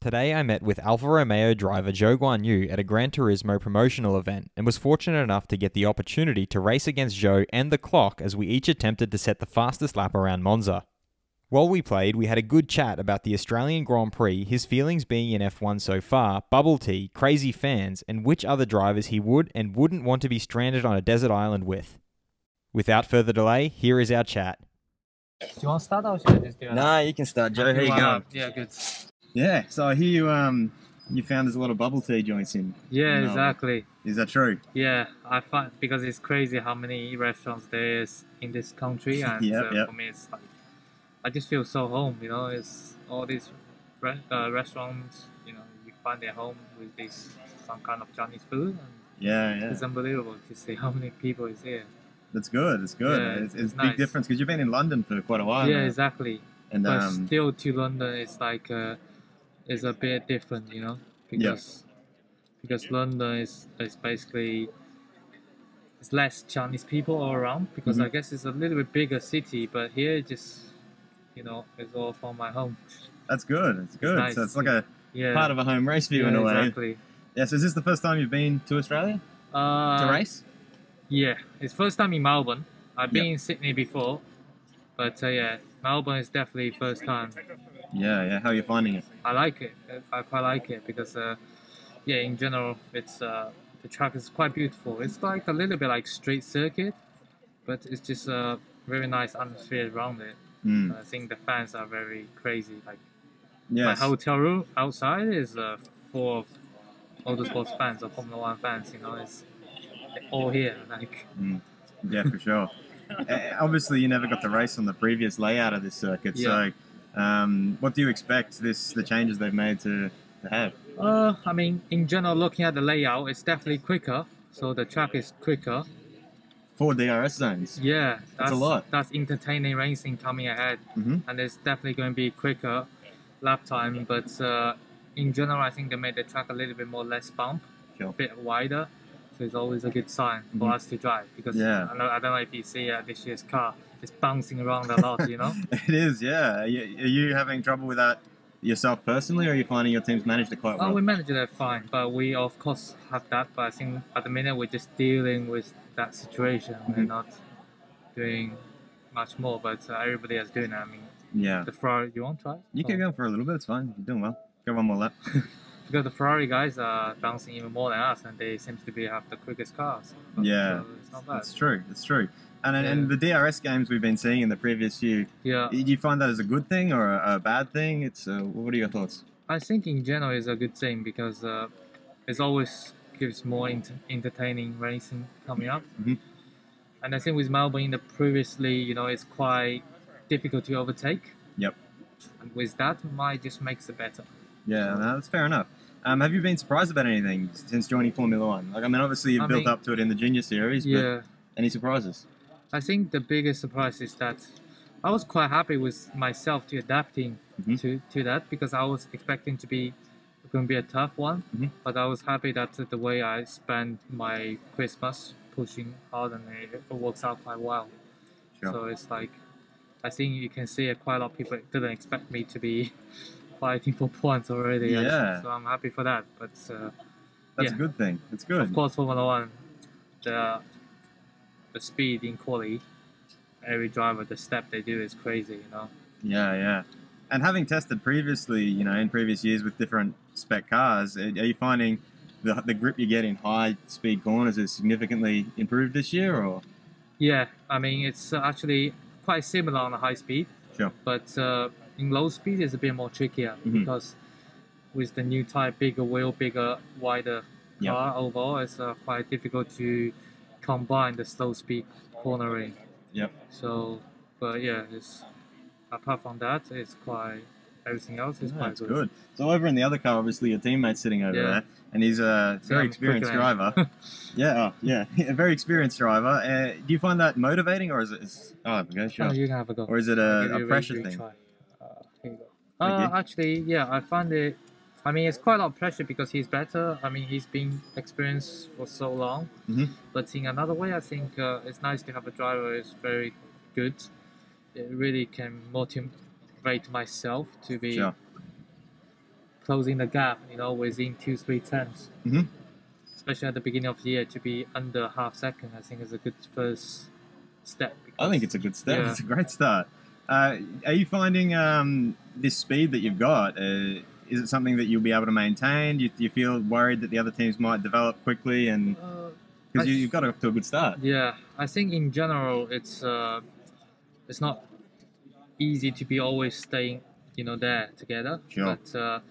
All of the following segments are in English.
Today I met with Alfa Romeo driver Zhou Guanyu at a Gran Turismo promotional event and was fortunate enough to get the opportunity to race against Zhou and the clock as we each attempted to set the fastest lap around Monza. While we played, we had a good chat about the Australian Grand Prix, his feelings being in F1 so far, bubble tea, crazy fans, and which other drivers he would and wouldn't want to be stranded on a desert island with. Without further delay, here is our chat. Do you want to start or should I just do it? Nah, you can start, Joe. How you going? Yeah, good. Yeah, so I hear you found there's a lot of bubble tea joints in. Yeah, exactly. Is that true? Yeah, I find because it's crazy how many restaurants there is in this country, and for me it's like I just feel so home. You know, it's all these restaurants. You know, you find at home with some kind of Chinese food. And it's unbelievable to see how many people is here. That's good. It's good. Yeah, it's a nice. big difference because you've been in London for quite a while. Yeah, now. exactly. And but still, to London, it's like it's a bit different, you know, because London is basically it's less Chinese people all around because I guess it's a little bit bigger city, but here just it's all from my home. That's good. It's good. Nice. So it's like a part of a home race for you in a way. Exactly. Yeah. So is this the first time you've been to Australia to race? Yeah, it's first time in Melbourne. I've been in Sydney before, but Melbourne is definitely first time. Yeah. How are you finding it? I like it. I quite like it because in general, it's the track is quite beautiful. It's like a little bit like street circuit, but it's just a very nice atmosphere around it. I think the fans are very crazy. Like my hotel room outside is full of motorsports fans or Formula One fans. You know, it's all here. Like yeah, for sure. Obviously, you never got to race on the previous layout of this circuit. So, what do you expect the changes they've made to have? I mean, in general, looking at the layout, it's definitely quicker. So the track is quicker. 4 DRS zones. Yeah, that's a lot. That's entertaining racing coming ahead, and it's definitely going to be quicker lap time. But in general, I think they made the track a little bit more less bump, a bit wider. So it's always a good sign for us to drive because I don't know if you see this year's car, it's bouncing around a lot. You know. It is. Yeah. Are you having trouble with that yourself personally, or are you finding your team's managed it quite well? Oh, we managed it fine, but we of course have that. But I think at the minute we're just dealing with that situation. We're not doing much more, but everybody is doing it. I mean, the Ferrari. You want to try? You can go for a little bit. It's fine. You're doing well. Go one more lap. Because the Ferrari guys are bouncing even more than us, and they seem to have the quickest cars. So it's not bad. It's true. It's true. And the DRS games we've been seeing in the previous few, do you find that as a good thing or a bad thing? It's what are your thoughts? I think in general it's a good thing because it always gives more entertaining racing coming up. And I think with Melbourne previously, it's quite difficult to overtake. Yep. And with that, might just makes it better. Yeah, no, that's fair enough. Have you been surprised about anything since joining Formula One? Like, I mean, obviously you've built up to it in the junior series, but any surprises? I think the biggest surprise is that I was quite happy with myself to adapting to that because I was expecting going to be a tough one, but I was happy that the way I spent my Christmas pushing hard and it works out quite well. So it's like, I think you can see quite a lot of people didn't expect me to be fighting for points already. So I'm happy for that. But that's a good thing. It's good. Of course, Formula One, the speed in quali, every driver, the step they do is crazy, you know. Yeah. And having tested previously, in previous years with different spec cars, are you finding the grip you get in high speed corners is significantly improved this year, or? Yeah, I mean it's actually quite similar on the high speed. Sure. But in low speed it's a bit more trickier because with the new type, bigger wheel, bigger, wider car overall, it's quite difficult to combine the slow speed cornering. So, but it's apart from that, it's quite everything else is quite good. So over in the other car, obviously your teammate's sitting over there, and he's a very experienced driver. A very experienced driver. Do you find that motivating, or is it? Sure. You can have a go. Or is it a pressure thing? Here you go. Actually, I find it. I mean, it's quite a lot of pressure because he's better. I mean, he's been experienced for so long. But in another way, I think it's nice to have a driver who's very good. It really can motivate myself to be closing the gap, within 2-3 tenths. Mm-hmm. Especially at the beginning of the year, to be under half second, I think is a good first step. I think it's a good step. Yeah. It's a great start. Are you finding this speed that you've got, is it something that you'll be able to maintain? Do you feel worried that the other teams might develop quickly? And because you've got off to a good start. Yeah, I think in general it's not easy to be always staying there together. Sure. But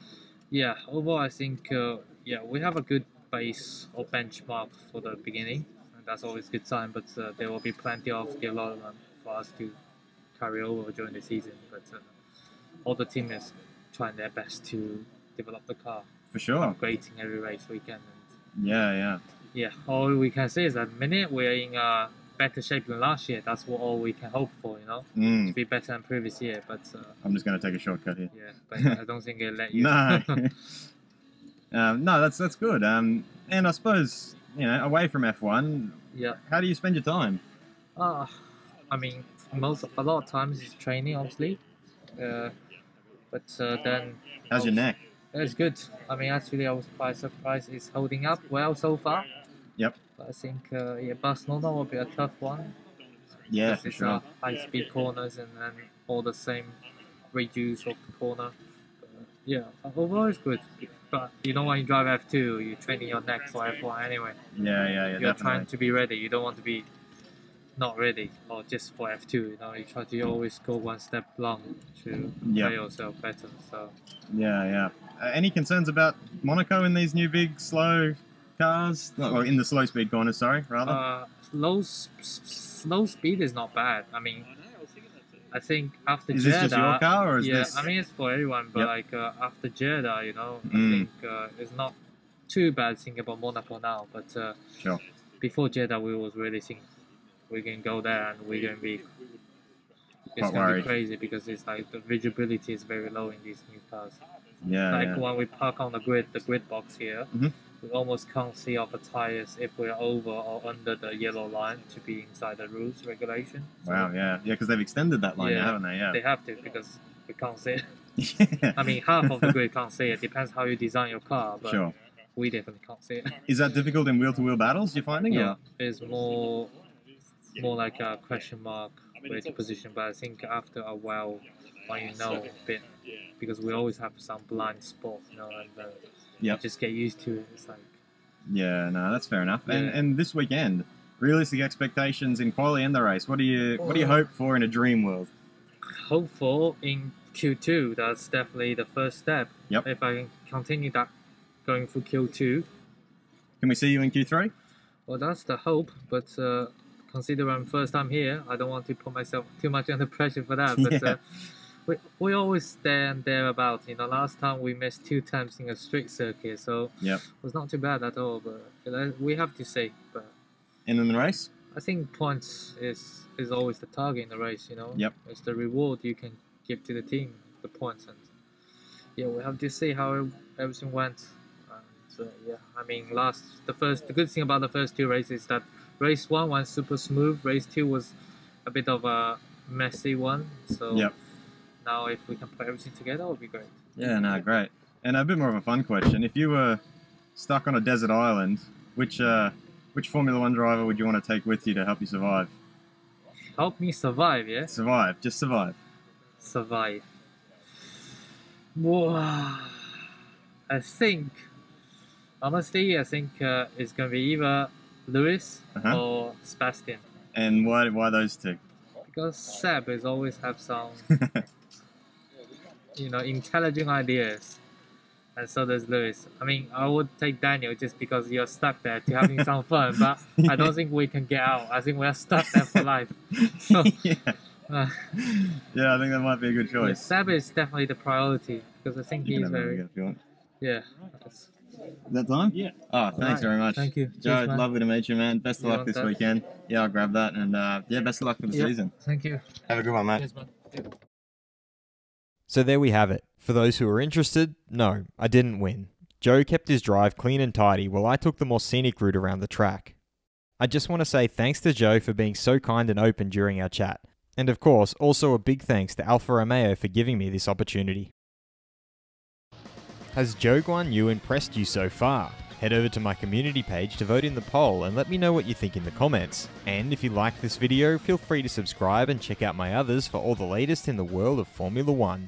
yeah, overall I think we have a good base or benchmark for the beginning, and that's always a good sign. But there will be plenty of development for us to carry over during the season. But all the team is trying their best to develop the car. For sure. Upgrading every race weekend. And Yeah. All we can say is that minute we're in better shape than last year. That's all we can hope for, to be better than previous year. But I'm just going to take a shortcut here. Yeah, but I don't think it'll let you. No. No, that's good. And I suppose, away from F1, Yeah. how do you spend your time? I mean, a lot of times it's training, obviously. But then. How's your neck? It's good. I mean, actually, I was quite surprised it's holding up well so far. Yep. But I think, Barcelona will be a tough one. Yeah, because for it's sure. High-speed corners and then all the same reduce of the corner. Yeah, overall it's good. But when you drive F2, you're training your neck for F1 anyway. Yeah, You're definitely. trying to be ready. You don't want to be not ready or just for F2. You try to always go one step long to play yourself better. So. Yeah. Any concerns about Monaco in these new big slow cars? Well, in the slow speed corners, sorry, rather. Slow speed is not bad. I mean, I think after Is Jeddah, this just your car, or is this? I mean it's for everyone, but after Jeddah, I Mm. think it's not too bad thinking about Monaco now. But Sure. before Jeddah, we was really thinking we can go there and we're gonna be. It's Quite gonna worried. be crazy because it's like the visibility is very low in these new cars. Yeah. When we park on the grid box here, Mhm. we almost can't see our tires if we're over or under the yellow line to be inside the rules regulation. So Wow, yeah, because they've extended that line, now, haven't they? Yeah. they have to because we can't see it. Yeah. I mean, half of the grid can't see it. Depends how you design your car, but Sure. we definitely can't see it. Is that difficult in wheel-to-wheel battles? You're finding? Yeah, Or? it's more like a question mark where to position. But I think after a while, when you know a bit, because we always have some blind spot, and you just get used to it. It's like. Yeah, no, that's fair enough. Yeah. And this weekend, realistic expectations in quali and the race. What do you hope for in a dream world? Hopeful in Q2. That's definitely the first step. Yep. If I can continue that going through Q2. Can we see you in Q3? Well, that's the hope, but considering I'm first time here, I don't want to put myself too much under pressure for that. But we always there and thereabouts. Last time we missed 2 times in a straight circuit, so it was not too bad at all. But we have to see. But And in the race? I think points is always the target in the race. Yep. It's the reward you can give to the team, the points, and we have to see how everything went. I mean, the good thing about the first 2 races is that race 1 went super smooth. Race 2 was a bit of a messy one. So now if we can put everything together, it would be great. Yeah, no, great. And a bit more of a fun question: if you were stuck on a desert island, which Formula One driver would you want to take with you to help you survive? Help me survive, yeah? Survive, just survive. Survive. Wow. Honestly, I think it's going to be either Lewis or Sebastian. And why those two? Because Seb is always have some, intelligent ideas. And so does Lewis. I mean, I would take Daniel just because you're stuck there to having some fun, but I don't think we can get out. I think we're stuck there for life. So, Yeah, I think that might be a good choice. Seb is definitely the priority because I think You he's can have very. it if you want. Yeah. Is that time? Yeah. Oh, thanks Alright, very much. thank you. Joe, Cheers, man. lovely to meet you, man. Best of You luck want this that? weekend. Yeah, I'll grab that. And best of luck for the season. Thank you. Have a good one, mate. Cheers, man. Yeah. So there we have it. For those who are interested, no, I didn't win. Joe kept his drive clean and tidy while I took the more scenic route around the track. I just want to say thanks to Joe for being so kind and open during our chat. And of course, also a big thanks to Alfa Romeo for giving me this opportunity. Has Zhou Guanyu impressed you so far? Head over to my community page to vote in the poll and let me know what you think in the comments. And if you liked this video, feel free to subscribe and check out my others for all the latest in the world of Formula 1.